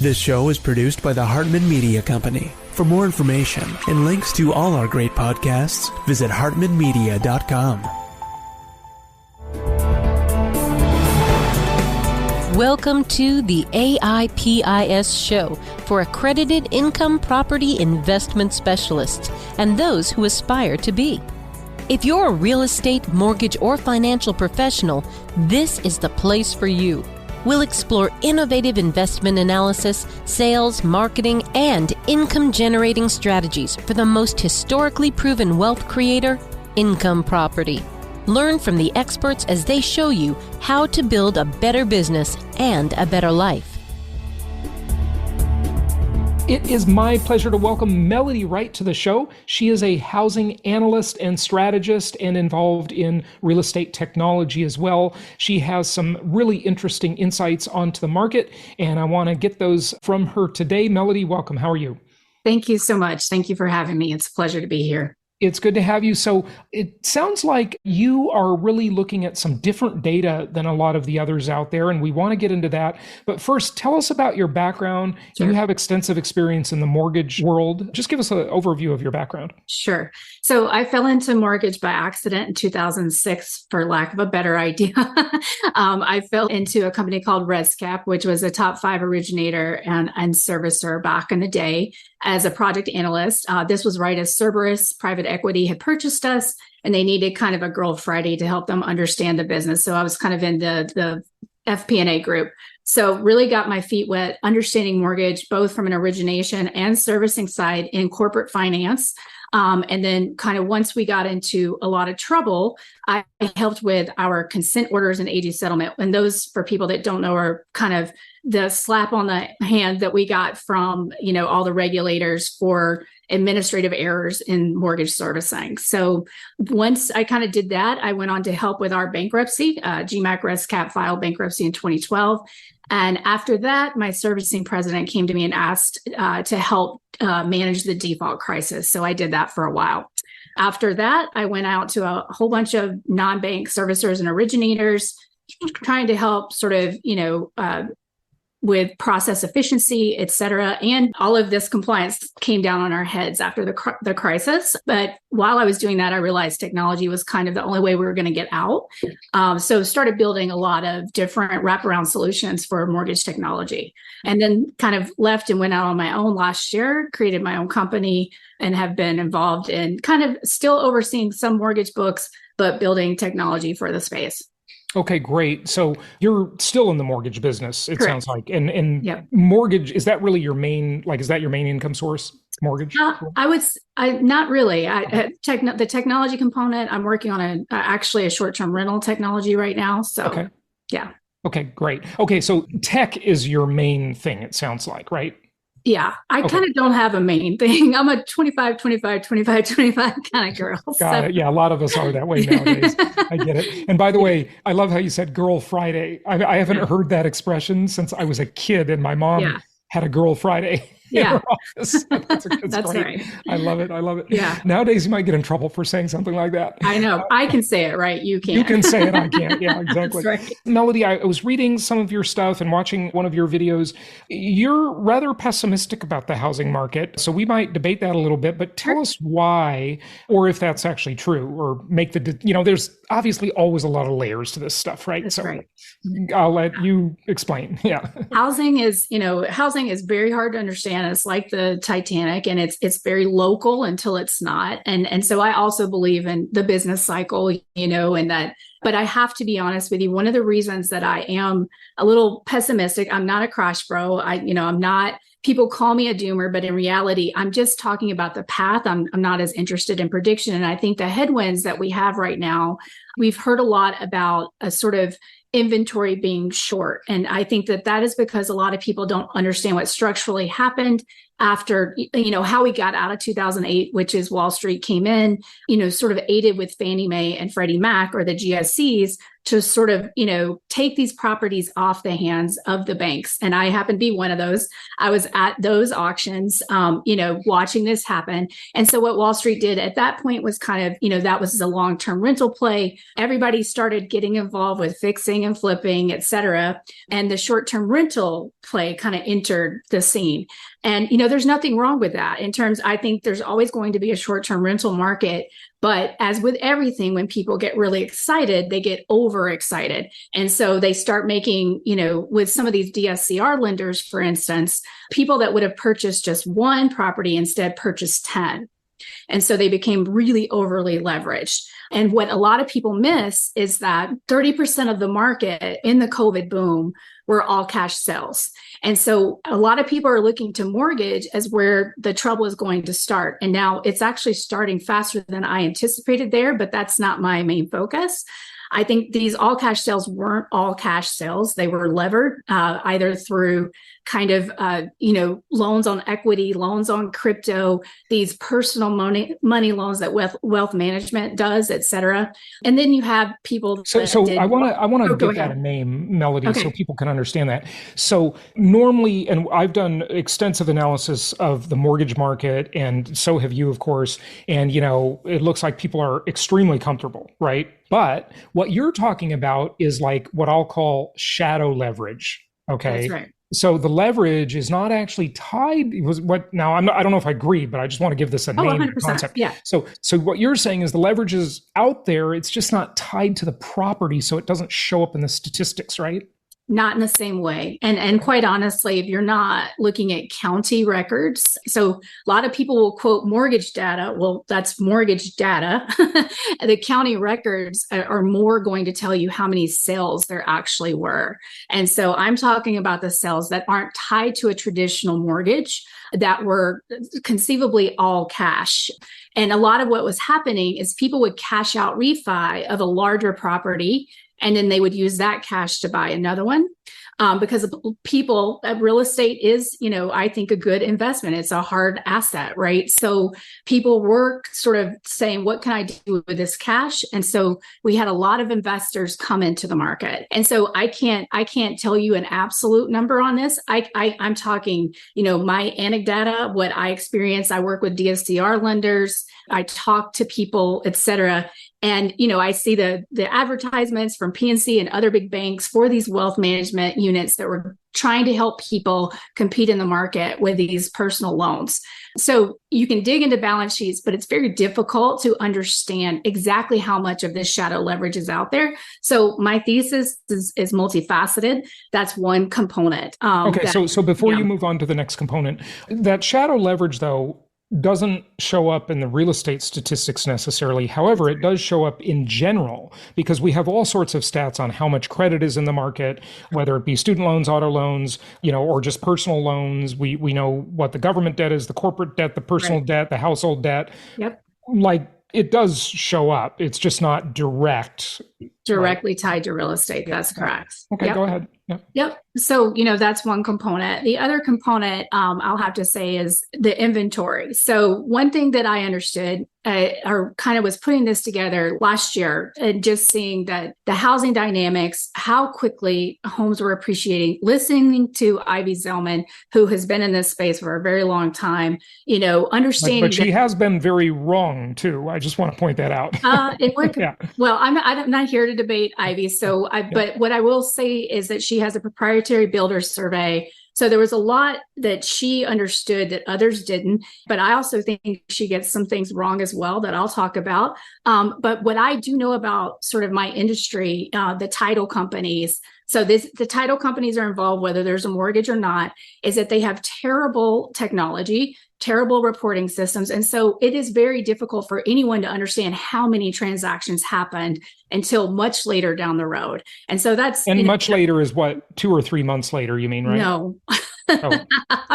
This show is produced by the Hartman Media Company. For more information and links to all our great podcasts, visit hartmanmedia.com. Welcome to the AIPIS show for accredited income property investment specialists and those who aspire to be. If you're a real estate, mortgage, or financial professional, this is the place for you. We'll explore innovative investment analysis, sales, marketing, and income-generating strategies for the most historically proven wealth creator, income property. Learn from the experts as they show you how to build a better business and a better life. It is my pleasure to welcome Melody Wright to the show. She is a housing analyst and strategist and involved in real estate technology as well. She has some really interesting insights onto the market, and I want to get those from her today. Melody, welcome. How are you? Thank you so much. Thank you for having me. It's a pleasure to be here. It's good to have you. So it sounds like you are really looking at some different data than a lot of the others out there, and we want to get into that. But first, tell us about your background. Sure. You have extensive experience in the mortgage world. Just give us an overview of your background. Sure. So I fell into mortgage by accident in 2006, for lack of a better idea. I fell into a company called ResCap, which was a top 5 originator and servicer back in the day as a project analyst. This was right as Cerberus Private Equity had purchased us, and they needed kind of a Girl Friday to help them understand the business. So I was kind of in the FP&A group. So really got my feet wet, understanding mortgage, both from an origination and servicing side in corporate finance. And then kind of once we got into a lot of trouble, I helped with our consent orders and AG settlement. And those, for people that don't know, are kind of the slap on the hand that we got from, all the regulators for administrative errors in mortgage servicing. So once I kind of did that, I went on to help with our bankruptcy. GMAC ResCap filed bankruptcy in 2012. And after that, my servicing president came to me and asked to help manage the default crisis. So I did that for a while. After that, I went out to a whole bunch of non-bank servicers and originators, trying to help sort of, with process efficiency, et cetera. And all of this compliance came down on our heads after the crisis. But while I was doing that, I realized technology was kind of the only way we were going to get out. So started building a lot of different wraparound solutions for mortgage technology. And then kind of left and went out on my own last year, created my own company, and have been involved in kind of still overseeing some mortgage books, but building technology for the space. Okay, great. So you're still in the mortgage business, it Correct. Sounds like. And Yep. Mortgage, is that really your main, is that your main income source, mortgage? Not really. The technology component, I'm working on actually a short-term rental technology right now. So, okay. Yeah. Okay, great. Okay, so tech is your main thing, it sounds like, right? Yeah, I kind of don't have a main thing. I'm a 25, 25, 25, 25 kind of girl. Got it. Yeah, a lot of us are that way nowadays. I get it. And by the way, I love how you said Girl Friday. I haven't heard that expression since I was a kid, and my mom had a Girl Friday in her office. That's great. Right. I love it. Yeah. Nowadays, you might get in trouble for saying something like that. I know. I can say it, right? You can't. You can say it. I can't. Yeah, exactly. That's right. Melody, I was reading some of your stuff and watching one of your videos. You're rather pessimistic about the housing market. So we might debate that a little bit, but tell us why, or if that's actually true, or make there's obviously always a lot of layers to this stuff, right? That's right. I'll let you explain. Yeah. Housing is very hard to understand. It's like the Titanic, and it's very local until it's not. And so I also believe in the business cycle, and that, but I have to be honest with you. One of the reasons that I am a little pessimistic, I'm not a crash bro. I'm not, people call me a doomer, but in reality, I'm just talking about the path. I'm not as interested in prediction. And I think the headwinds that we have right now, we've heard a lot about a sort of inventory being short. And I think that is because a lot of people don't understand what structurally happened after, how we got out of 2008, which is Wall Street came in, sort of aided with Fannie Mae and Freddie Mac, or the GSEs, to sort of, take these properties off the hands of the banks. And I happen to be one of those. I was at those auctions, watching this happen. And so what Wall Street did at that point was kind of, that was a long-term rental play. Everybody started getting involved with fixing and flipping, et cetera. And the short-term rental play kind of entered the scene. And, there's nothing wrong with that I think there's always going to be a short-term rental market. But as with everything, when people get really excited, they get overexcited. And so they start making, with some of these DSCR lenders, for instance, people that would have purchased just one property instead purchased 10. And so they became really overly leveraged. And what a lot of people miss is that 30% of the market in the COVID boom were all cash sales. And so a lot of people are looking to mortgage as where the trouble is going to start. And now it's actually starting faster than I anticipated there, but that's not my main focus. I think these all cash sales weren't all cash sales. They were levered either through kind of, loans on equity, loans on crypto, these personal money loans that wealth management does, et cetera. And then you have people. So I want to give that a name, Melody, okay, so people can understand that. So normally, and I've done extensive analysis of the mortgage market, and so have you, of course. And, it looks like people are extremely comfortable, right? But what you're talking about is like what I'll call shadow leverage. Okay. That's right. So the leverage is not actually tied. I don't know if I agree, but I just want to give this a name 100%, concept. yeah. So what you're saying is the leverage is out there. It's just not tied to the property. So it doesn't show up in the statistics, right? Not in the same way. And quite honestly, if you're not looking at county records, so a lot of people will quote mortgage data. Well, that's mortgage data. The county records are more going to tell you how many sales there actually were. And so I'm talking about the sales that aren't tied to a traditional mortgage, that were conceivably all cash. And a lot of what was happening is people would cash out refi of a larger property, and then they would use that cash to buy another one. Because people, real estate is, I think a good investment. It's a hard asset, right? So people were sort of saying, what can I do with this cash? And so we had a lot of investors come into the market. And so I can't tell you an absolute number on this. I'm talking, my anecdata, what I experienced. I work with DSCR lenders. I talk to people, et cetera. And, I see the advertisements from PNC and other big banks for these wealth management units that were trying to help people compete in the market with these personal loans. So you can dig into balance sheets, but it's very difficult to understand exactly how much of this shadow leverage is out there. So my thesis is multifaceted. That's one component. So before you move on to the next component, that shadow leverage, though, doesn't show up in the real estate statistics necessarily. However, it does show up in general because we have all sorts of stats on how much credit is in the market, whether it be student loans, auto loans, or just personal loans. We know what the government debt is, the corporate debt, the personal debt, the household debt. Yep. It does show up. It's just not directly tied to real estate. That's correct. Okay, Go ahead. Yep. So, that's one component. The other component, I'll have to say, is the inventory. So one thing that I understood or kind of was putting this together last year and just seeing that the housing dynamics, how quickly homes were appreciating, listening to Ivy Zellman, who has been in this space for a very long time, understanding. But she has been very wrong too. I just want to point that out. Well, I'm not here to debate Ivy. But what I will say is that she has a proprietary builder survey. So there was a lot that she understood that others didn't, but I also think she gets some things wrong as well that I'll talk about. But what I do know about sort of my industry, the title companies, the title companies are involved, whether there's a mortgage or not, is that they have terrible technology, terrible reporting systems. And so it is very difficult for anyone to understand how many transactions happened until much later down the road. And so that's... And much later is what, 2 or 3 months later, you mean, right? No. Oh,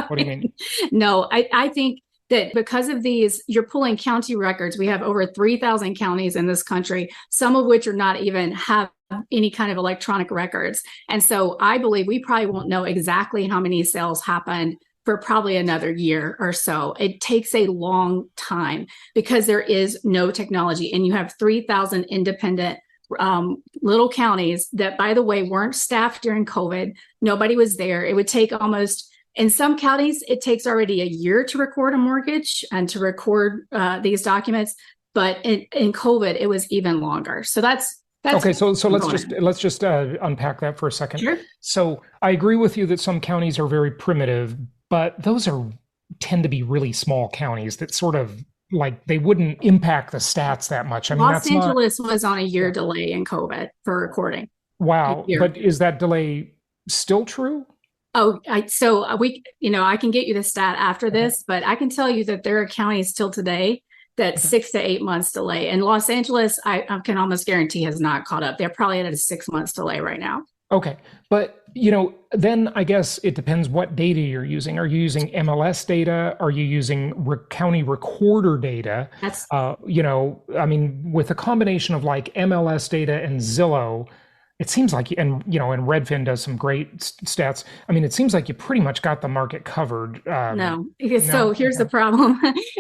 what do you mean? No, I think that because of these, you're pulling county records. We have over 3,000 counties in this country, some of which are not even have any kind of electronic records. And so I believe we probably won't know exactly how many sales happened for probably another year or so. It takes a long time because there is no technology, and you have 3,000 independent little counties that, by the way, weren't staffed during COVID. Nobody was there. It would take almost, in some counties, it takes already a year to record a mortgage and to record these documents. But in COVID, it was even longer. So that's okay. So let's just unpack that for a second. Sure. So I agree with you that some counties are very primitive, but those tend to be really small counties that sort of like they wouldn't impact the stats that much. I mean, Los Angeles was on a year delay in COVID for recording. Wow. But is that delay still true? Oh, I can get you the stat after this, but I can tell you that there are counties still today that 6 to 8 months delay. And Los Angeles, I can almost guarantee has not caught up. They're probably at a 6 months delay right now. Okay. But, then I guess it depends what data you're using. Are you using MLS data? Are you using county recorder data? That's, with a combination of like MLS data and Zillow, it seems like, and Redfin does some great stats. I mean, it seems like you pretty much got the market covered. No. So here's the problem.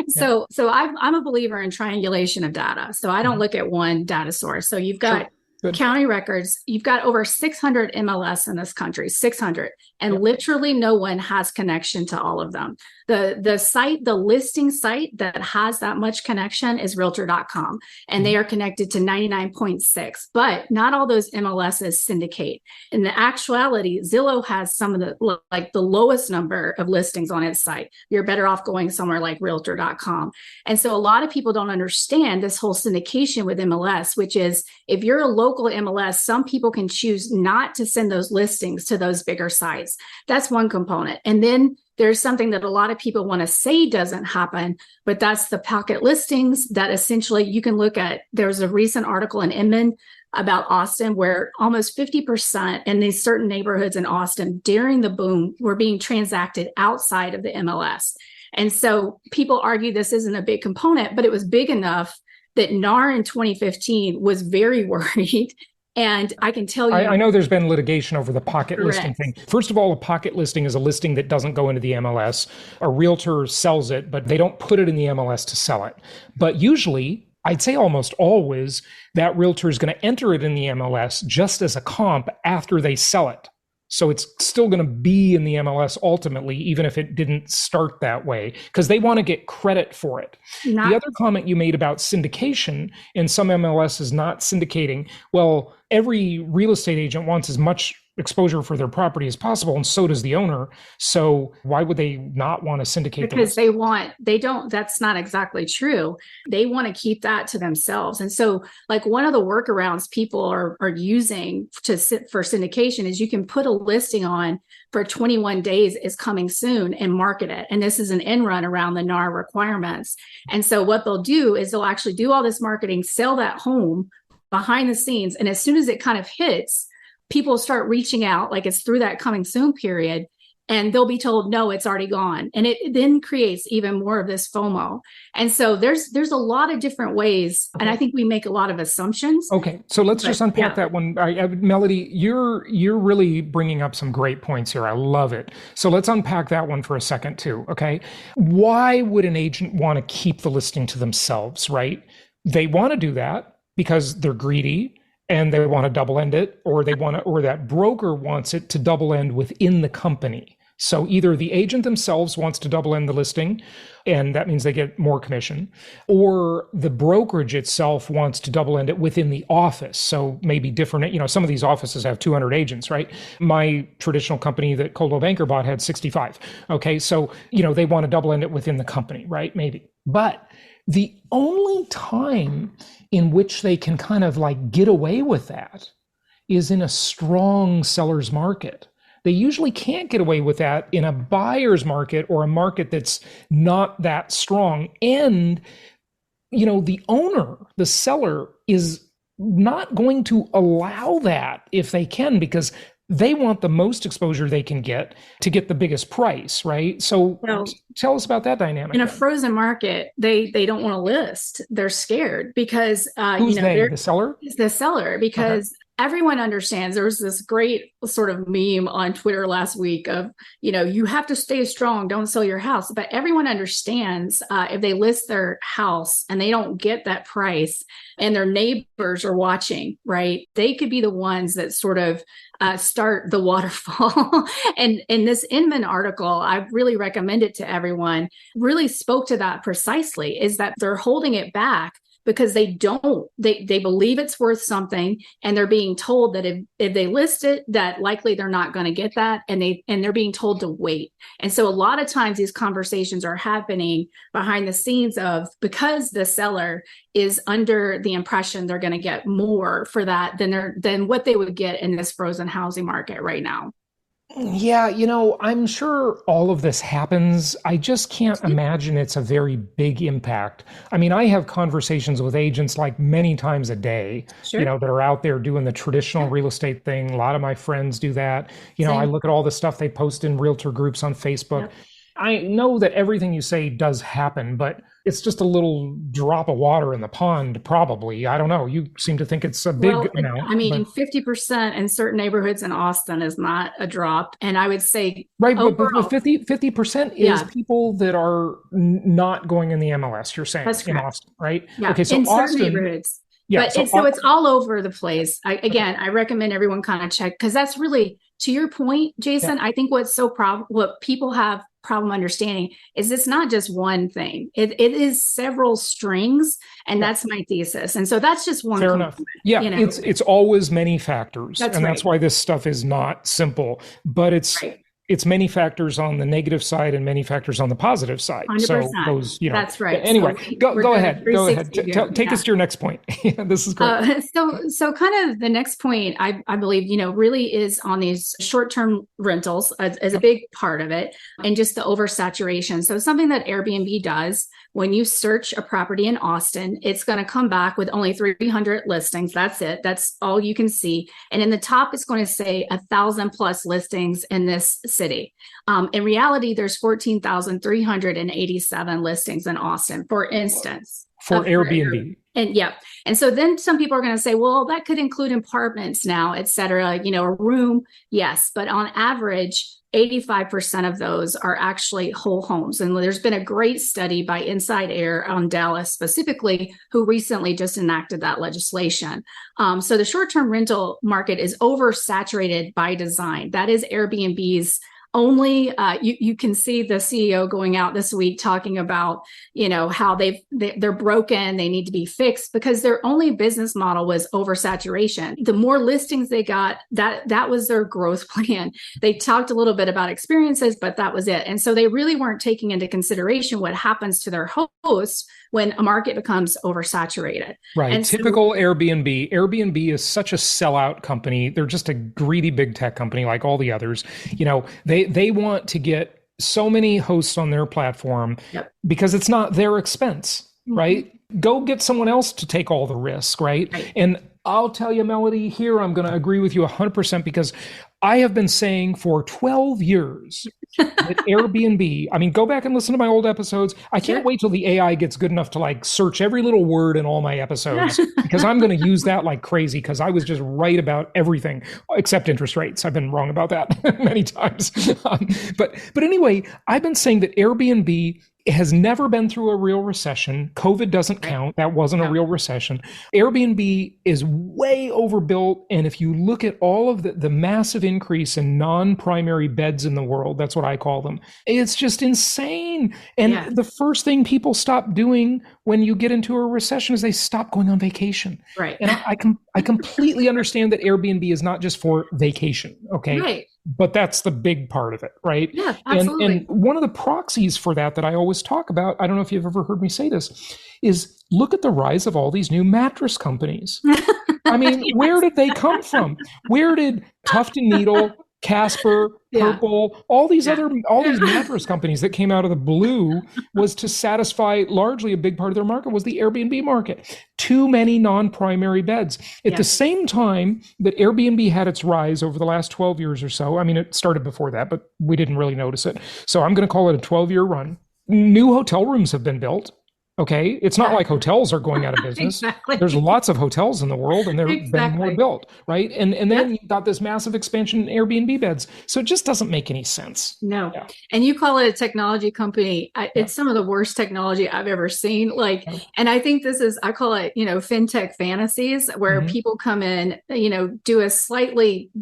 So I'm a believer in triangulation of data. So I don't look at one data source. So you've got county records. You've got over 600 MLS in this country, 600, and literally no one has connection to all of them. The listing site that has that much connection is realtor.com, and they are connected to 99.6, but not all those MLSs syndicate. In the actuality, Zillow has some of the lowest number of listings on its site. You're better off going somewhere like realtor.com. And so a lot of people don't understand this whole syndication with MLS, which is if you're a local MLS, some people can choose not to send those listings to those bigger sites. That's one component. And then there's something that a lot of people want to say doesn't happen, but that's the pocket listings that essentially you can look at. There's a recent article in Inman about Austin where almost 50% in these certain neighborhoods in Austin during the boom were being transacted outside of the MLS. And so people argue this isn't a big component, but it was big enough that NAR in 2015 was very worried. And I can tell you, I know there's been litigation over the pocket listing thing. First of all, a pocket listing is a listing that doesn't go into the MLS. A realtor sells it, but they don't put it in the MLS to sell it. But usually, I'd say almost always, that realtor is going to enter it in the MLS just as a comp after they sell it. So it's still going to be in the MLS ultimately, even if it didn't start that way, because they want to get credit for it. The other comment you made about syndication, and some MLS is not syndicating, well, every real estate agent wants as much exposure for their property as possible, and so does the owner. So why would they not want to syndicate? Because that's not exactly true. They want to keep that to themselves. And so like one of the workarounds people are using for syndication is you can put a listing on for 21 days is coming soon and market it. And this is an end run around the NAR requirements. And so what they'll do is they'll actually do all this marketing, sell that home behind the scenes. And as soon as it kind of hits, people start reaching out like it's through that coming soon period, and they'll be told, no, it's already gone. And it then creates even more of this FOMO. And so there's a lot of different ways. Okay. And I think we make a lot of assumptions. Okay. So let's just unpack that one. Melody, you're really bringing up some great points here. I love it. So let's unpack that one for a second too. Okay. Why would an agent want to keep the listing to themselves, right? They want to do that because they're greedy, and they want to double end it, or that broker wants it to double end within the company. So either the agent themselves wants to double end the listing, and that means they get more commission, or the brokerage itself wants to double end it within the office. So maybe different, some of these offices have 200 agents, right? My traditional company that Coldwell Banker bought had 65. Okay. So, they want to double end it within the company, right? Maybe. But the only time in which they can kind of like get away with that is in a strong seller's market. They usually can't get away with that in a buyer's market or a market that's not that strong. And, the owner, the seller, is not going to allow that if they can, because they want the most exposure they can get to get the biggest price, right? So tell us about that dynamic. In a frozen market, they don't want to list. They're scared because who's they? The seller? The seller, because everyone understands. There was this great sort of meme on Twitter last week of, you have to stay strong, don't sell your house. But everyone understands if they list their house and they don't get that price and their neighbors are watching, right? They could be the ones that sort of start the waterfall. And in this Inman article, I really recommend it to everyone, really spoke to that precisely, is that they're holding it back because they believe it's worth something, and they're being told that if they list it, that likely they're not going to get that, and they're being told to wait. And so a lot of times these conversations are happening behind the scenes because the seller is under the impression they're going to get more for that than what they would get in this frozen housing market right now. Yeah, I'm sure all of this happens. I just can't imagine it's a very big impact. I mean, I have conversations with agents like many times a day, Sure. that are out there doing the traditional real estate thing. A lot of my friends do that. I look at all the stuff they post in realtor groups on Facebook. Yep. I know that everything you say does happen, but it's just a little drop of water in the pond, probably. I don't know. You seem to think it's a big amount. I mean, 50% in certain neighborhoods in Austin is not a drop. And I would say right, overall, but 50% is people that are not going in the MLS, you're saying, in Austin, right? Yeah. Okay, so in Austin, certain neighborhoods. Yeah, but it's all over the place. I recommend everyone kind of check, because that's really, to your point, Jason, I think what people have problem understanding is it's not just one thing. It is several strings, and that's my thesis. And so that's just one. Fair enough. Yeah, it's always many factors, that's why this stuff is not simple. But it's many factors on the negative side and many factors on the positive side. 100%. So those, that's right. Anyway, so go ahead. Go ahead. Take us to your next point. This is great. So kind of the next point, I believe, really is on these short-term rentals as a big part of it, and just the oversaturation. So something that Airbnb does, when you search a property in Austin, it's going to come back with only 300 listings. That's it. That's all you can see. And in the top, it's going to say 1,000 plus listings in this city. In reality, there's 14,387 listings in Austin, for instance. For Airbnb. And so then some people are going to say, well, that could include apartments now, et cetera, a room. Yes. But on average, 85% of those are actually whole homes. And there's been a great study by Inside Air on Dallas specifically, who recently just enacted that legislation. So the short-term rental market is oversaturated by design. That is Airbnb's only, you can see the CEO going out this week talking about, how they're broken, they need to be fixed, because their only business model was oversaturation. The more listings they got, that was their growth plan. They talked a little bit about experiences, but that was it. And so they really weren't taking into consideration what happens to their hosts when a market becomes oversaturated. Right. And typical Airbnb. Airbnb is such a sellout company. They're just a greedy big tech company like all the others. They want to get so many hosts on their platform because it's not their expense, right? Go get someone else to take all the risk, right? And I'll tell you, Melody, here I'm going to agree with you 100%, because I have been saying for 12 years that Airbnb, I mean, go back and listen to my old episodes. I can't wait till the AI gets good enough to search every little word in all my episodes, because I'm going to use that like crazy, because I was just right about everything except interest rates. I've been wrong about that many times. But anyway, I've been saying that Airbnb has never been through a real recession. COVID doesn't count. That wasn't a real recession. Airbnb is way overbuilt. And if you look at all of the massive increase in non-primary beds in the world, that's what I call them, it's just insane. And the first thing people stop doing when you get into a recession is they stop going on vacation. Right. And I completely understand that Airbnb is not just for vacation. Okay. Right. But that's the big part of it, right? Yeah, absolutely. And one of the proxies for that I always talk about, I don't know if you've ever heard me say this, is look at the rise of all these new mattress companies. I mean, where did they come from? Where did Tuft and Needle, Casper, Purple, all these mattress companies that came out of the blue was to satisfy largely a big part of their market was the Airbnb market. Too many non-primary beds. At the same time that Airbnb had its rise over the last 12 years or so, I mean, it started before that, but we didn't really notice it. So I'm going to call it a 12-year run. New hotel rooms have been built. Okay. It's not like hotels are going out of business. Exactly. There's lots of hotels in the world and they're being more Exactly. built, right? And then Yep. you've got this massive expansion in Airbnb beds. So it just doesn't make any sense. No. Yeah. And you call it a technology company. Yeah. It's some of the worst technology I've ever seen. Like, Yeah. and I think this is, I call it, fintech fantasies where Mhm. people come in,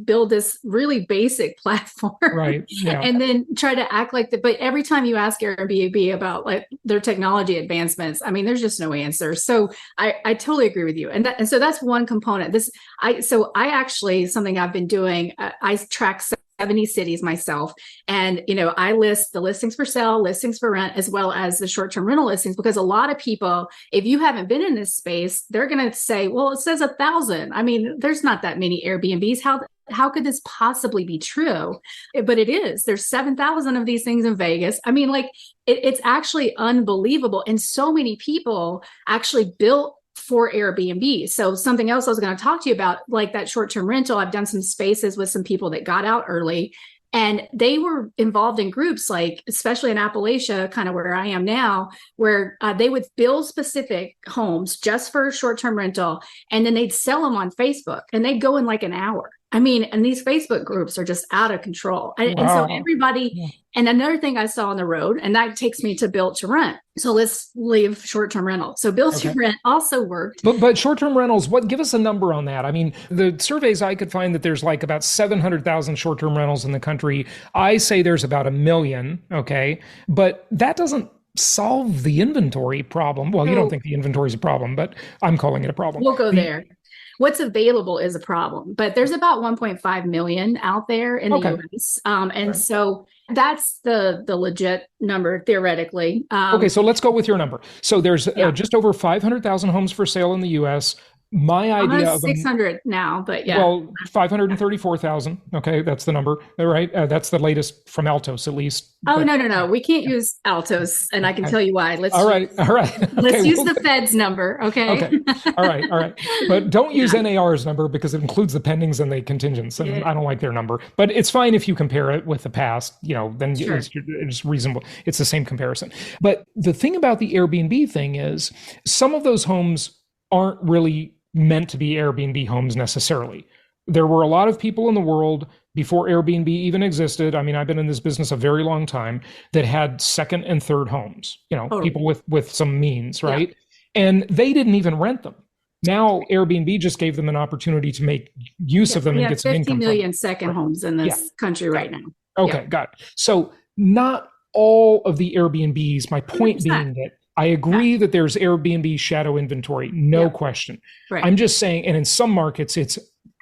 build this really basic platform Right. Yeah. and then try to act like that. But every time you ask Airbnb about like their technology advancements, I mean, there's just no answer. So I totally agree with you. And so that's one component. I actually, something I've been doing, I track 70 cities myself. And, I list the listings for sale, listings for rent, as well as the short-term rental listings, because a lot of people, if you haven't been in this space, they're going to say, well, it says 1,000. I mean, there's not that many Airbnbs. How could this possibly be true? But it is. There's 7,000 of these things in Vegas. I mean, like it's actually unbelievable. And so many people actually built for Airbnb. So something else I was going to talk to you about, like that short-term rental, I've done some spaces with some people that got out early and they were involved in groups, like especially in Appalachia, kind of where I am now, where they would build specific homes just for short-term rental. And then they'd sell them on Facebook and they'd go in like an hour. I mean, and these Facebook groups are just out of control. And so everybody, and another thing I saw on the road, and that takes me to build to rent. So let's leave short-term rental. So build to rent also worked. But short-term rentals, give us a number on that? I mean, the surveys I could find that there's like about 700,000 short-term rentals in the country. I say there's about 1 million. Okay. But that doesn't solve the inventory problem. Well, you don't think the inventory is a problem, but I'm calling it a problem. We'll go there. What's available is a problem, but there's about 1.5 million out there in the US. So that's the legit number theoretically. Okay, so let's go with your number. So there's just over 500,000 homes for sale in the US. My idea of 600 now, but yeah. Well, 534,000. Okay, that's the number, right? That's the latest from Altos, at least. Oh, no. We can't use Altos, and I can tell you why. All right. Let's use the Fed's number, okay? All right. But don't use NAR's number because it includes the pendings and the contingents, and I don't like their number. But it's fine if you compare it with the past, then it's reasonable. It's the same comparison. But the thing about the Airbnb thing is some of those homes aren't really meant to be Airbnb homes necessarily. There were a lot of people in the world before Airbnb even existed. I mean, I've been in this business a very long time that had second and third homes, people with some means, right? Yeah. And they didn't even rent them. Now Airbnb just gave them an opportunity to make use of them and get some income. 50 million second homes in this country right now. Okay, got it. So not all of the Airbnbs, my point 100%. Being that I agree that there's Airbnb shadow inventory, no question. Right. I'm just saying, and in some markets, it's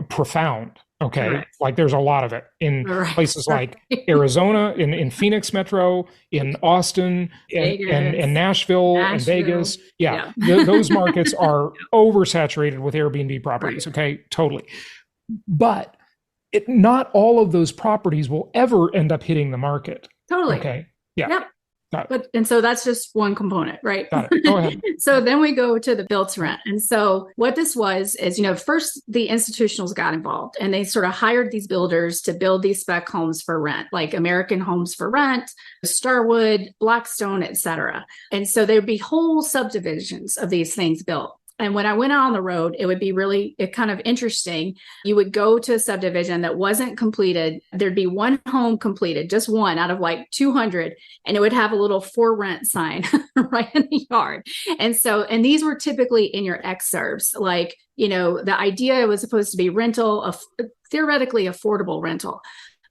profound. Okay. Right. Like there's a lot of it in places like Arizona, in Phoenix Metro, in Austin, and Nashville, and Vegas. Yeah. Those markets are oversaturated with Airbnb properties. Right. Okay. Totally. But not all of those properties will ever end up hitting the market. Totally. Okay. Yeah. Yep. And so that's just one component, right? Got it. Go ahead. So then we go to the built to rent. And so what this was is, first the institutionals got involved and they sort of hired these builders to build these spec homes for rent, like American Homes for Rent, Starwood, Blackstone, et cetera. And so there'd be whole subdivisions of these things built. And when I went out on the road, it would be really kind of interesting. You would go to a subdivision that wasn't completed. There'd be one home completed, just one out of like 200, and it would have a little for rent sign right in the yard. And these were typically in your excerpts, like, the idea was supposed to be rental, theoretically affordable rental.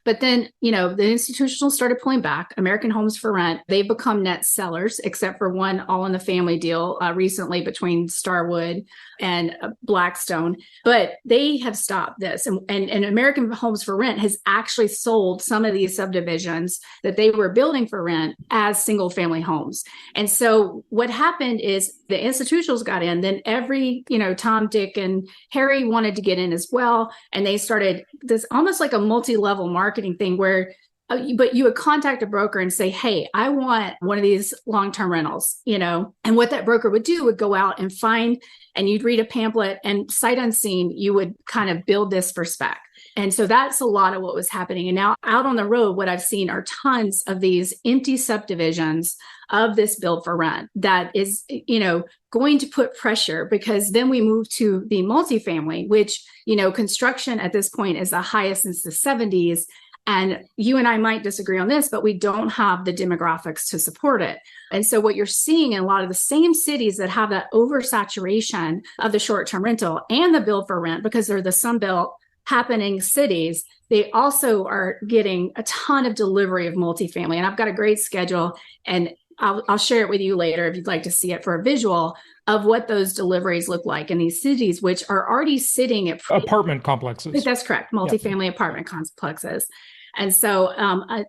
But then, the institutionals started pulling back. American Homes for Rent, they've become net sellers, except for one all in the family deal recently between Starwood and Blackstone. But they have stopped this. And American Homes for Rent has actually sold some of these subdivisions that they were building for rent as single family homes. And so what happened is the institutionals got in, then every, Tom, Dick, and Harry wanted to get in as well. And they started this almost like a multi-level marketing thing where but you would contact a broker and say, hey, I want one of these long-term rentals, and what that broker would do would go out and find, and you'd read a pamphlet and sight unseen, you would kind of build this for spec. And so that's a lot of what was happening. And now out on the road, what I've seen are tons of these empty subdivisions of this build for rent that is, going to put pressure, because then we move to the multifamily, which, construction at this point is the highest since the 70s. And you and I might disagree on this, but we don't have the demographics to support it. And so what you're seeing in a lot of the same cities that have that oversaturation of the short-term rental and the build for rent, because they're the Sunbelt happening cities, they also are getting a ton of delivery of multifamily. And I've got a great schedule, and I'll share it with you later if you'd like to see it for a visual of what those deliveries look like in these cities, which are already sitting at apartment complexes. That's correct. Multifamily apartment complexes. And so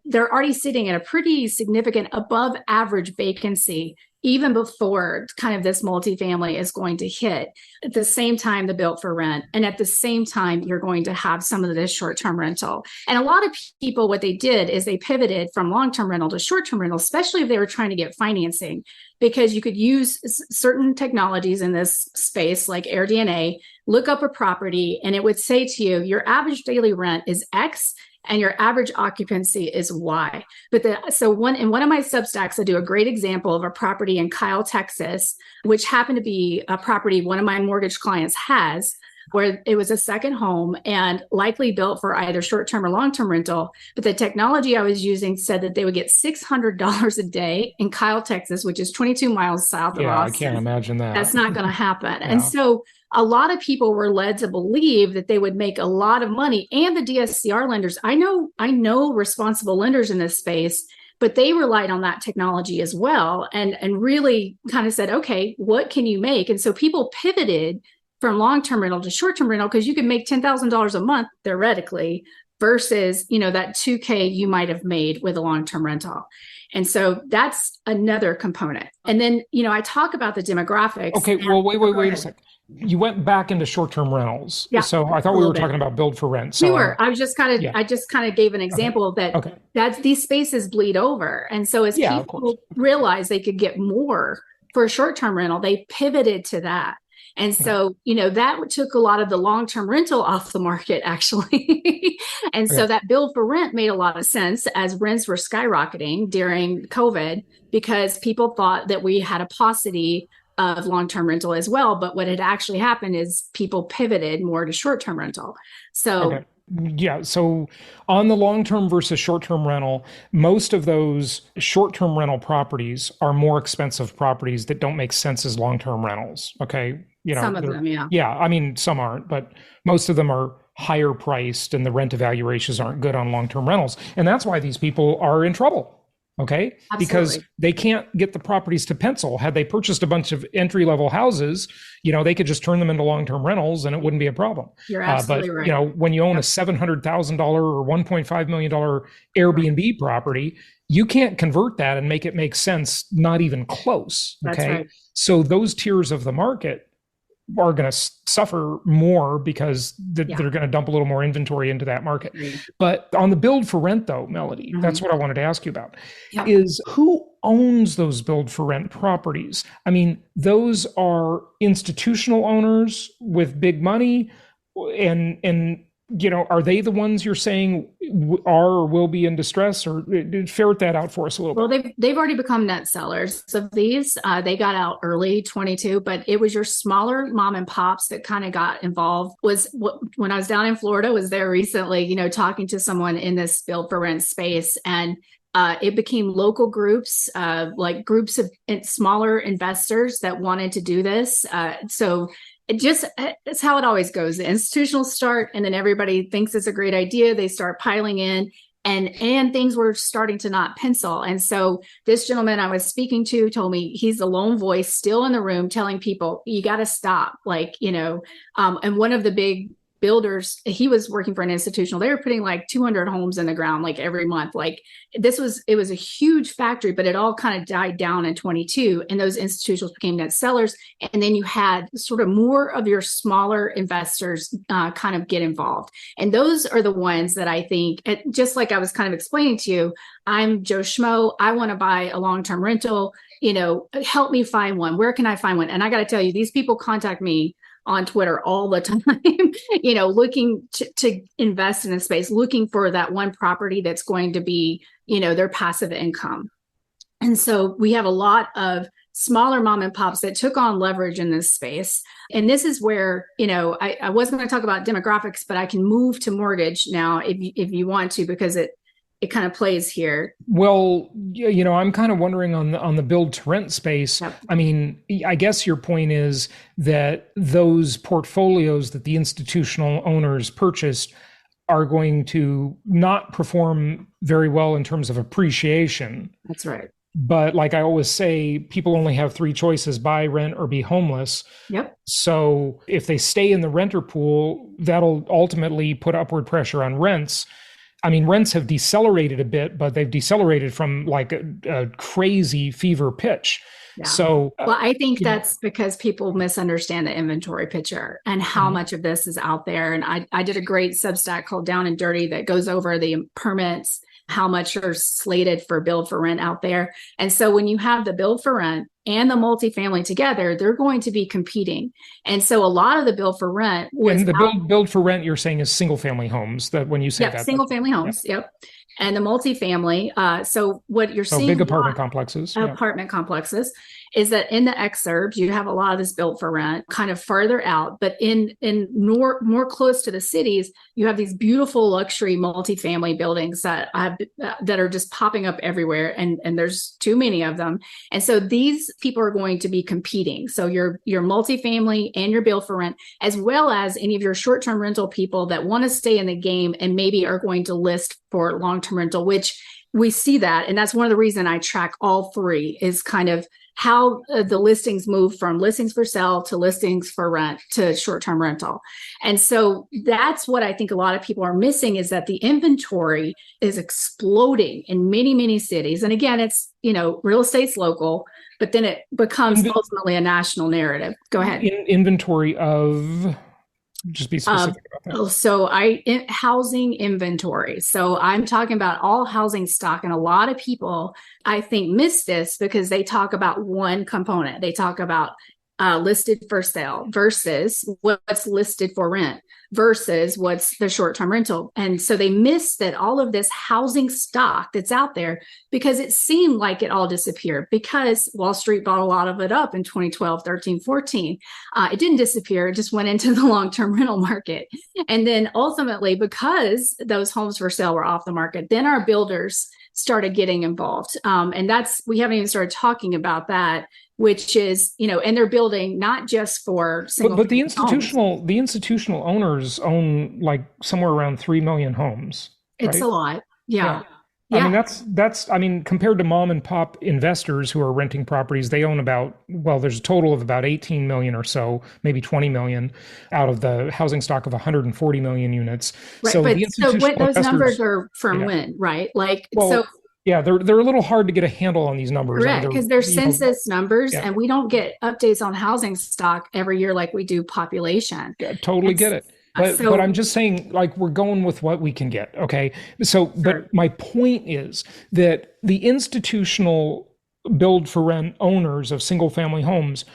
they're already sitting at a pretty significant above average vacancy, even before kind of this multifamily is going to hit. At the same time, the built for rent. And at the same time, you're going to have some of this short-term rental. And a lot of people, what they did is they pivoted from long-term rental to short-term rental, especially if they were trying to get financing, because you could use certain technologies in this space like AirDNA, look up a property, and it would say to you, your average daily rent is X, and your average occupancy is Y. But in one of my Substacks, I do a great example of a property in Kyle, Texas, which happened to be a property one of my mortgage clients has, where it was a second home and likely built for either short-term or long-term rental. But the technology I was using said that they would get $600 a day in Kyle, Texas, which is 22 miles south of Austin. I can't imagine that. That's not going to happen. Yeah. And so a lot of people were led to believe that they would make a lot of money. And the DSCR lenders, I know responsible lenders in this space, but they relied on that technology as well, and really kind of said, okay, what can you make? And so people pivoted from long-term rental to short-term rental, because you can make $10,000 a month theoretically versus, that $2,000 you might have made with a long-term rental. And so that's another component. And then, I talk about the demographics. Okay, well, wait a second. You went back into short-term rentals. Yeah, so I thought we were talking about build for rent. So we were. I just kind of gave an example that these spaces bleed over. And so as people realized they could get more for a short-term rental, they pivoted to that. And so, that took a lot of the long-term rental off the market, actually. And so that build for rent made a lot of sense as rents were skyrocketing during COVID, because people thought that we had a paucity of long-term rental as well. But what had actually happened is people pivoted more to short-term rental. So so on the long-term versus short-term rental, most of those short-term rental properties are more expensive properties that don't make sense as long-term rentals. Okay. Some of them, yeah. Yeah. I mean, some aren't, but most of them are higher priced and the rent evaluations aren't good on long-term rentals. And that's why these people are in trouble. Okay. Absolutely. Because they can't get the properties to pencil. Had they purchased a bunch of entry-level houses, they could just turn them into long-term rentals and it wouldn't be a problem. You're absolutely right. But, when you own a $700,000 or $1.5 million Airbnb property, you can't convert that and make it make sense, not even close. Okay. That's right. So those tiers of the market are going to suffer more because they're going to dump a little more inventory into that market. But on the build for rent though, Melody, that's what I wanted to ask you about, is who owns those build for rent properties? I mean, those are institutional owners with big money, and are they the ones you're saying are or will be in distress, or ferret that out for us a little bit? Well, they've already become net sellers of these. They got out early 22, but it was your smaller mom and pops that kind of got involved. When I was down in Florida, was there recently, talking to someone in this build for rent space, and it became local groups, like groups of smaller investors that wanted to do this. So it's how it always goes. The institutional start, and then everybody thinks it's a great idea. They start piling in, and things were starting to not pencil. And so this gentleman I was speaking to told me he's the lone voice still in the room telling people, you got to stop. And one of the big builders, he was working for an institutional. They were putting like 200 homes in the ground, like every month. It was a huge factory, but it all kind of died down in 22. And those institutions became net sellers. And then you had sort of more of your smaller investors kind of get involved. And those are the ones that I think, just like I was kind of explaining to you, I'm Joe Schmo. I want to buy a long-term rental, help me find one. Where can I find one? And I got to tell you, these people contact me on Twitter all the time, looking to invest in a space, looking for that one property that's going to be, their passive income. And so we have a lot of smaller mom and pops that took on leverage in this space. And this is where, I wasn't going to talk about demographics, but I can move to mortgage now if you want to, because it kind of plays here. Well, I'm kind of wondering on the build to rent space. Yep. I mean, I guess your point is that those portfolios that the institutional owners purchased are going to not perform very well in terms of appreciation. That's right. But like I always say, people only have three choices: buy, rent, or be homeless. Yep. So if they stay in the renter pool, that'll ultimately put upward pressure on rents. I mean, rents have decelerated a bit, but they've decelerated from like a crazy fever pitch. Yeah. So, well, I think that's because people misunderstand the inventory picture and how much of this is out there. And I did a great Substack called Down and Dirty that goes over the permits, how much are slated for build for rent out there. And so when you have the build for rent and the multifamily together, they're going to be competing. And so a lot of the build for rent was— And the build for rent, you're saying, is single family homes, that when you say that. Single family homes. Yep. And the multifamily. So what you're seeing— big apartment complexes. Apartment complexes. Is that in the exurbs, you have a lot of this built for rent kind of farther out, but in more close to the cities, you have these beautiful luxury multifamily buildings that are just popping up everywhere. And there's too many of them. And so these people are going to be competing. So your multifamily and your built for rent, as well as any of your short-term rental people that want to stay in the game and maybe are going to list for long-term rental, which we see that. And that's one of the reasons I track all three, is kind of how the listings move from listings for sale to listings for rent to short-term rental. And so that's what I think a lot of people are missing, is that the inventory is exploding in many, many cities. And again, it's, real estate's local, but then it becomes ultimately a national narrative. Go ahead. Inventory of... Just be specific about that. So housing inventory. So I'm talking about all housing stock. And a lot of people, I think, miss this because they talk about one component. They talk about listed for sale versus what's listed for rent versus what's the short-term rental. And so they miss that all of this housing stock that's out there, because it seemed like it all disappeared because Wall Street bought a lot of it up in 2012, 13, 14. It didn't disappear. It just went into the long-term rental market. And then ultimately, because those homes for sale were off the market, then our builders started getting involved. And we haven't even started talking about that, which is, and they're building not just for single. But the institutional owners own like somewhere around 3 million homes. It's right? a lot. Yeah. I mean, that's compared to mom and pop investors who are renting properties, they own there's a total of about 18 million or so, maybe 20 million out of the housing stock of 140 million units. Right, so those numbers are from when, right? Yeah, they're a little hard to get a handle on these numbers. Correct, because they're census numbers, and we don't get updates on housing stock every year like we do population. Yeah, totally get it. But I'm just saying, like, we're going with what we can get, okay? So, but my point is that the institutional build for rent owners of single family homes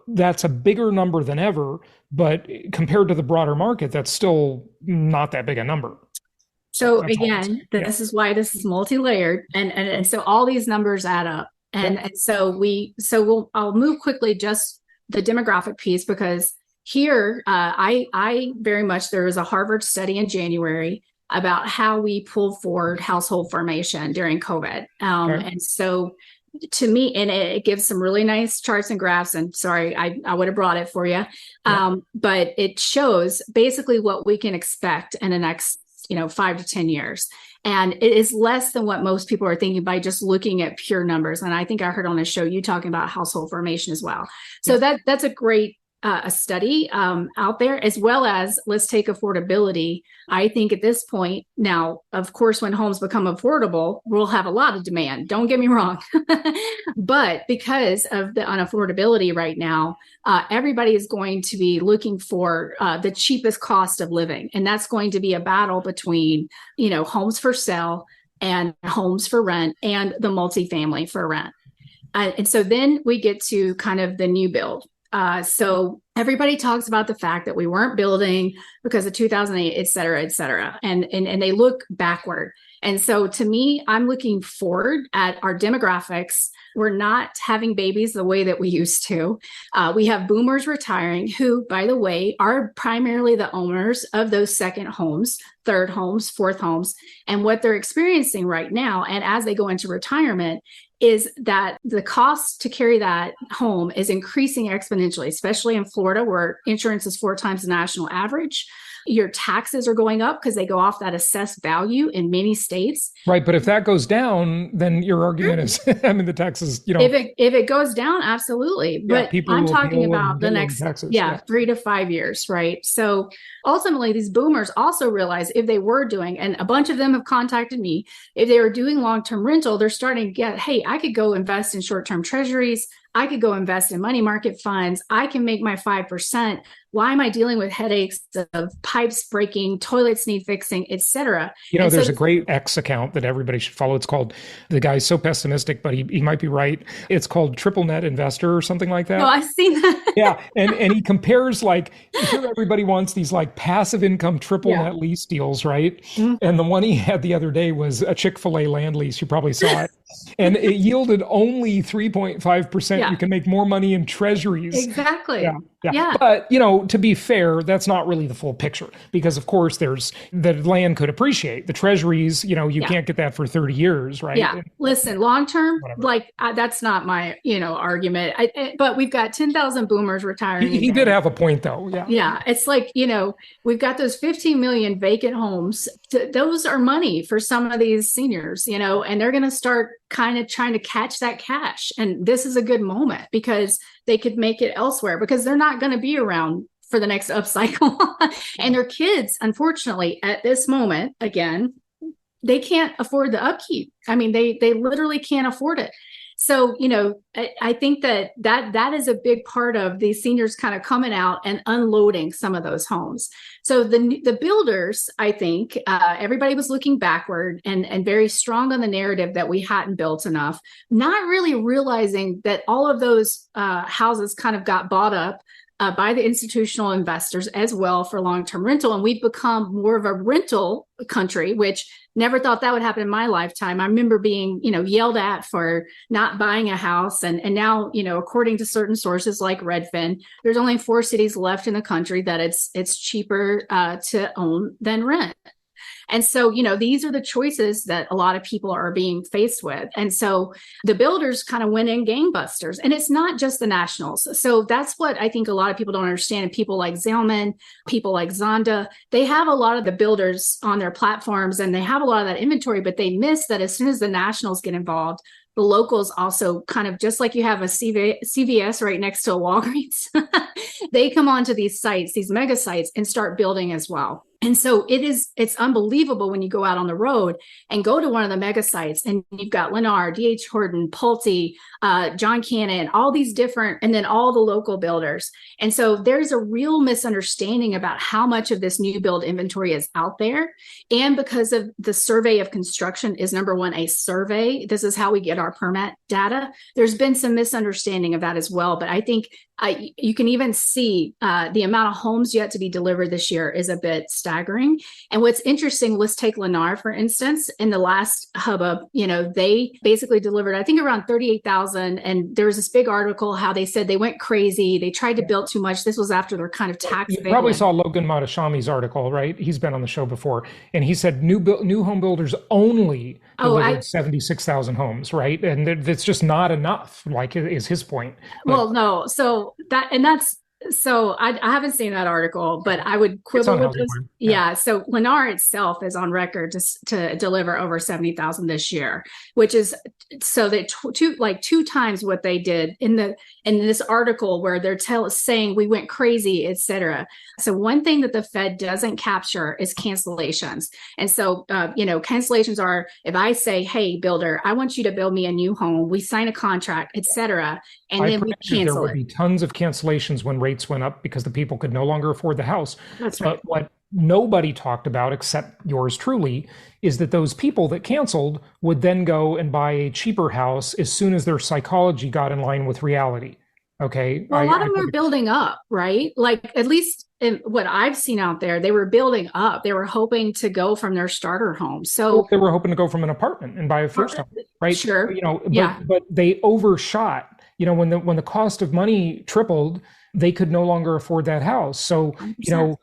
that's a bigger number than ever, but compared to the broader market, that's still not that big a number. So again, this is why this is multi-layered, and so all these numbers add up, and I'll move quickly just the demographic piece, because here I very much, there was a Harvard study in January about how we pulled forward household formation during COVID, and so to me, and it gives some really nice charts and graphs. And sorry, I would have brought it for you, but it shows basically what we can expect in the next 5 to 10 years. And it is less than what most people are thinking by just looking at pure numbers. And I think I heard on a show you talking about household formation as well. So that's a great a study out there, as well as let's take affordability. I think at this point now, of course, when homes become affordable, we'll have a lot of demand. Don't get me wrong. But because of the unaffordability right now, everybody is going to be looking for the cheapest cost of living. And that's going to be a battle between, homes for sale and homes for rent and the multifamily for rent. And so then we get to kind of the new build. So everybody talks about the fact that we weren't building because of 2008, et cetera, et cetera. And they look backward. And so to me, I'm looking forward at our demographics. We're not having babies the way that we used to. We have boomers retiring who, by the way, are primarily the owners of those second homes, third homes, fourth homes. And what they're experiencing right now, and as they go into retirement, is that the cost to carry that home is increasing exponentially, especially in Florida, where insurance is 4 times the national average. Your taxes are going up because they go off that assessed value in many states. Right. But if that goes down, then your argument is, I mean, the taxes, If it goes down, absolutely. But I'm talking about the next, taxes. 3 to 5 years, right? So ultimately, these boomers also realize if they were doing, and a bunch of them have contacted me, if they were doing long-term rental, they're starting to get, hey, I could go invest in short-term treasuries. I could go invest in money market funds. I can make my 5%. Why am I dealing with headaches of pipes breaking, toilets need fixing, et cetera? There's a great X account that everybody should follow. It's called, the guy's so pessimistic, but he might be right. It's called Tripl Net Investor or something like that. Oh, I've seen that. Yeah. And he compares, like, here everybody wants these like passive income triple net lease deals, right? Mm-hmm. And the one he had the other day was a Chick-fil-A land lease. You probably saw it. And it yielded only 3.5%. Yeah. You can make more money in treasuries. Exactly. Yeah. But, to be fair, that's not really the full picture, because of course there's the land could appreciate. The treasuries, you can't get that for 30 years, right? Yeah. Listen, long term, that's not my, argument. But we've got 10,000 boomers retiring. He did have a point though. Yeah. Yeah. It's like, we've got those 15 million vacant homes. Those are money for some of these seniors, and they're going to start kind of trying to catch that cash. And this is a good moment because they could make it elsewhere, because they're not going to be around for the next upcycle. And their kids, unfortunately, at this moment, again, they can't afford the upkeep. I mean, they literally can't afford it. So, I think that is a big part of these seniors kind of coming out and unloading some of those homes. So the builders, I think, everybody was looking backward and very strong on the narrative that we hadn't built enough, not really realizing that all of those houses kind of got bought up by the institutional investors as well for long-term rental. And we've become more of a rental country, which never thought that would happen in my lifetime. I remember being, yelled at for not buying a house. And now, according to certain sources like Redfin, there's only 4 cities left in the country that it's cheaper to own than rent. And so, these are the choices that a lot of people are being faced with. And so the builders kind of went in gangbusters, and it's not just the nationals. So that's what I think a lot of people don't understand. And people like Zalman, people like Zonda, they have a lot of the builders on their platforms and they have a lot of that inventory, but they miss that as soon as the nationals get involved, the locals also kind of, just like you have a CVS right next to a Walgreens, they come onto these sites, these mega sites, and start building as well. And so it's unbelievable when you go out on the road and go to one of the mega sites and you've got Lennar, D.H. Horton, Pulte, John Cannon, all these different, and then all the local builders. And so there's a real misunderstanding about how much of this new build inventory is out there. And because of the survey of construction is, number one, a survey. This is how we get our permit data. There's been some misunderstanding of that as well. But I think you can even see the amount of homes yet to be delivered this year is a bit staggering. And what's interesting, let's take Lennar, for instance. In the last hubbub, they basically delivered, I think, around 38,000. And there was this big article how they said they went crazy. They tried to build too much. This was after their kind of tax. You probably saw Logan Matashami's article, right? He's been on the show before. And he said new home builders only delivered 76,000 homes, right? And that's just not enough, like, is his point. Well, no. So I haven't seen that article, but I would quibble with this. Yeah. So Lennar itself is on record to deliver over 70,000 this year, which is so that two times what they did in this article where they're saying we went crazy, et cetera. So one thing that the Fed doesn't capture is cancellations. And so, cancellations are, if I say, hey, builder, I want you to build me a new home, we sign a contract, et cetera, and then we cancel it. There would be tons of cancellations when rates went up because the people could no longer afford the house. That's right. But what nobody talked about, except yours truly, is that those people that canceled would then go and buy a cheaper house as soon as their psychology got in line with reality. Okay. Well, a lot of them are building up, right? Like at least in what I've seen out there, they were building up. They were hoping to go from their starter home. So they were hoping to go from an apartment and buy a first home, right? Sure. But they overshot. When the cost of money tripled, they could no longer afford that house. So, 100%.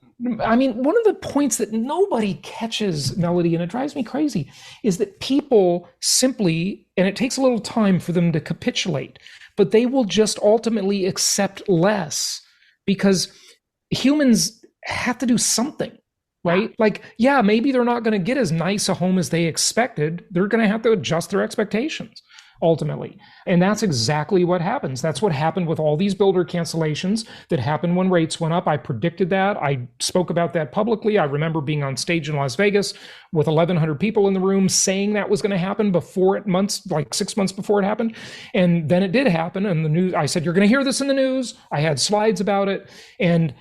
I mean, one of the points that nobody catches, Melody, and it drives me crazy, is that people simply, and it takes a little time for them to capitulate, but they will just ultimately accept less because humans have to do something, right? Yeah. Like, yeah, maybe they're not going to get as nice a home as they expected. They're going to have to adjust their expectations ultimately. And that's exactly what happens. That's what happened with all these builder cancellations that happened when rates went up. I predicted that. I spoke about that publicly. I remember being on stage in Las Vegas with 1,100 people in the room saying that was going to happen before it, like 6 months before it happened. And then it did happen. And the news, I said, you're going to hear this in the news. I had slides about it. And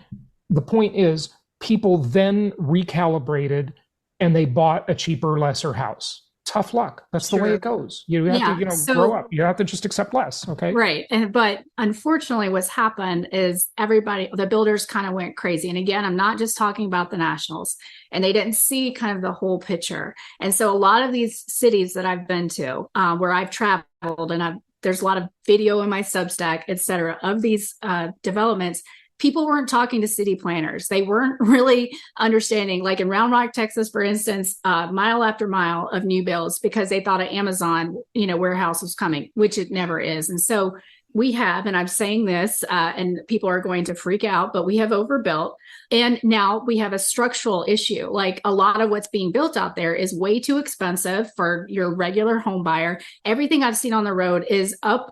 the point is, people then recalibrated and they bought a cheaper, lesser house. Tough luck. That's the way it goes. You have to, grow up. You have to just accept less. Okay. Right. But unfortunately, what's happened is the builders kind of went crazy. And again, I'm not just talking about the nationals, and they didn't see kind of the whole picture. And so a lot of these cities that I've been to, where I've traveled, and there's a lot of video in my Substack, et cetera, of these developments. People weren't talking to city planners. They weren't really understanding, like in Round Rock, Texas, for instance, mile after mile of new builds because they thought an Amazon, warehouse was coming, which it never is. And so we have, and I'm saying this, and people are going to freak out, but we have overbuilt. And now we have a structural issue. Like a lot of what's being built out there is way too expensive for your regular home buyer. Everything I've seen on the road is north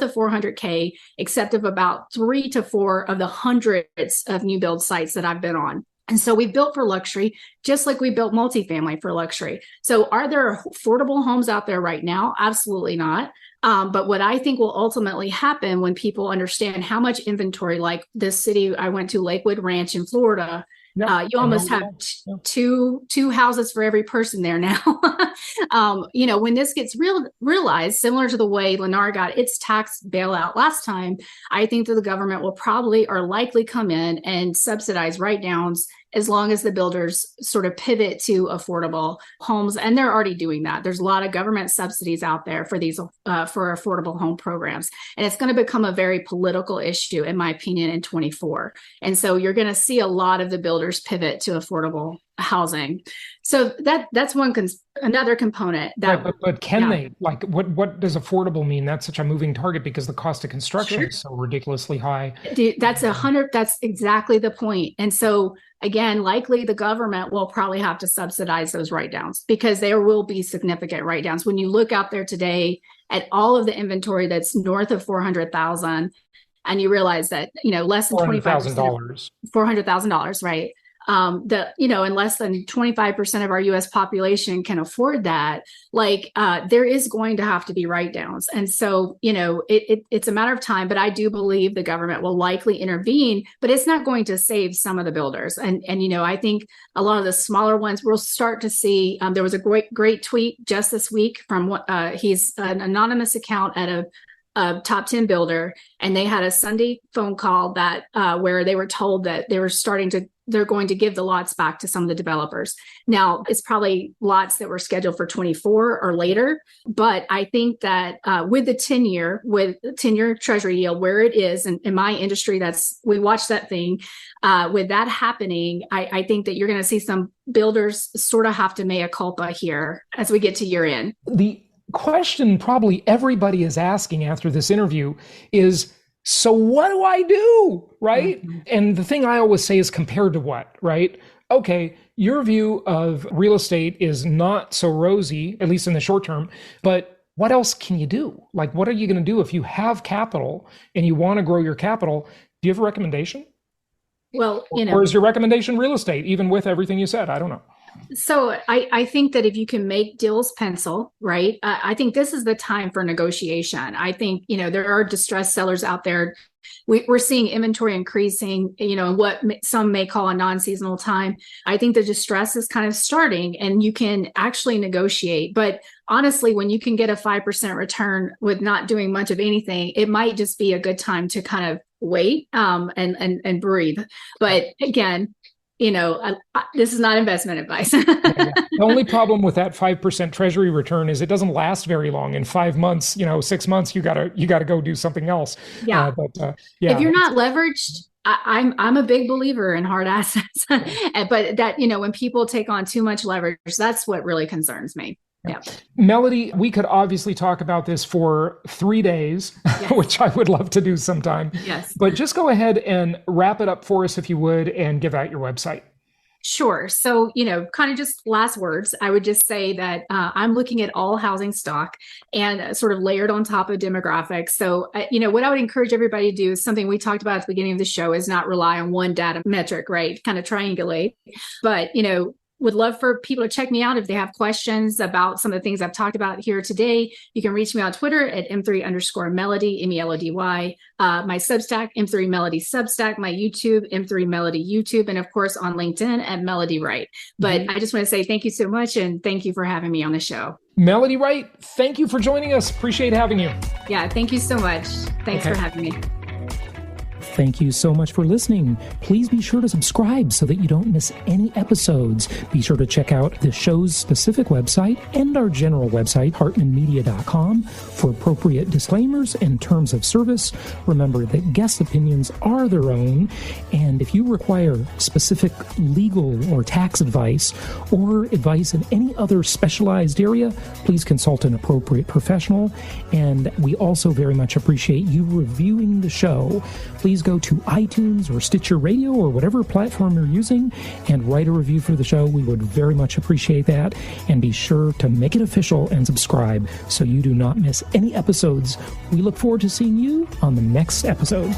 of 400K, except of about 3 to 4 of the hundreds of new build sites that I've been on. And so we built for luxury, just like we built multifamily for luxury. So are there affordable homes out there right now? Absolutely not. But what I think will ultimately happen when people understand how much inventory, like this city I went to, Lakewood Ranch in Florida, you almost have two houses for every person there now. When this gets realized, similar to the way Lennar got its tax bailout last time, I think that the government will probably or likely come in and subsidize write-downs as long as the builders sort of pivot to affordable homes. And they're already doing that. There's a lot of government subsidies out there for these for affordable home programs. And it's going to become a very political issue, in my opinion, in 24. And so you're going to see a lot of the builders pivot to affordable housing. So that's another component. But can they? Like, what does affordable mean? That's such a moving target because the cost of construction is so ridiculously high. That's exactly the point. And so again, likely the government will probably have to subsidize those write-downs because there will be significant write-downs. When you look out there today at all of the inventory that's north of 400,000, and you realize that less than $25,000, $400,000, right? And less than 25% of our U.S. population can afford that. There is going to have to be write-downs, and so it's a matter of time. But I do believe the government will likely intervene, but it's not going to save some of the builders. And I think a lot of the smaller ones we'll start to see. There was a great tweet just this week from he's an anonymous account at a top 10 builder, and they had a Sunday phone call that where they were told that they're going to give the lots back to some of the developers. Now, it's probably lots that were scheduled for 24 or later, but I think that with the 10-year treasury yield where it is, and in my industry, we watch that thing, with that happening, I think that you're going to see some builders sort of have to mea culpa here as we get to year end. The question probably everybody is asking after this interview is, so what do I do? Right. Mm-hmm. And the thing I always say is compared to what, right? Okay, your view of real estate is not so rosy, at least in the short term, but what else can you do? Like, what are you going to do if you have capital and you want to grow your capital? Do you have a recommendation? Well, or is your recommendation real estate, even with everything you said? I don't know. So I think that if you can make deals pencil, right? I think this is the time for negotiation. I think, there are distressed sellers out there. We're seeing inventory increasing, in what some may call a non-seasonal time. I think the distress is kind of starting and you can actually negotiate. But honestly, when you can get a 5% return with not doing much of anything, it might just be a good time to kind of wait and breathe. But again, this is not investment advice. The only problem with that 5% treasury return is it doesn't last very long. In 5 months, 6 months, you gotta go do something else. Yeah. If you're not leveraged, I'm a big believer in hard assets, but that, when people take on too much leverage, that's what really concerns me. Yeah. Melody, we could obviously talk about this for 3 days, yes. Which I would love to do sometime. Yes. But just go ahead and wrap it up for us if you would, and give out your website. Sure. So, kind of just last words, I would just say that I'm looking at all housing stock and sort of layered on top of demographics. So, what I would encourage everybody to do is something we talked about at the beginning of the show, is not rely on one data metric, right? Kind of triangulate. But, would love for people to check me out if they have questions about some of the things I've talked about here today. You can reach me on Twitter at M3_Melody, MELODY. My Substack, M3 Melody Substack, my YouTube, M3 Melody YouTube, and of course on LinkedIn at Melody Wright. But I just want to say thank you so much, and thank you for having me on the show. Melody Wright, thank you for joining us. Appreciate having you. Yeah, thank you so much. Thanks for having me. Thank you so much for listening. Please be sure to subscribe so that you don't miss any episodes. Be sure to check out the show's specific website and our general website, hartmanmedia.com, for appropriate disclaimers and terms of service. Remember that guest opinions are their own, and if you require specific legal or tax advice or advice in any other specialized area, please consult an appropriate professional. And we also very much appreciate you reviewing the show. Please go to iTunes or Stitcher Radio or whatever platform you're using and write a review for the show. We would very much appreciate that. And be sure to make it official and subscribe so you do not miss any episodes. We look forward to seeing you on the next episode.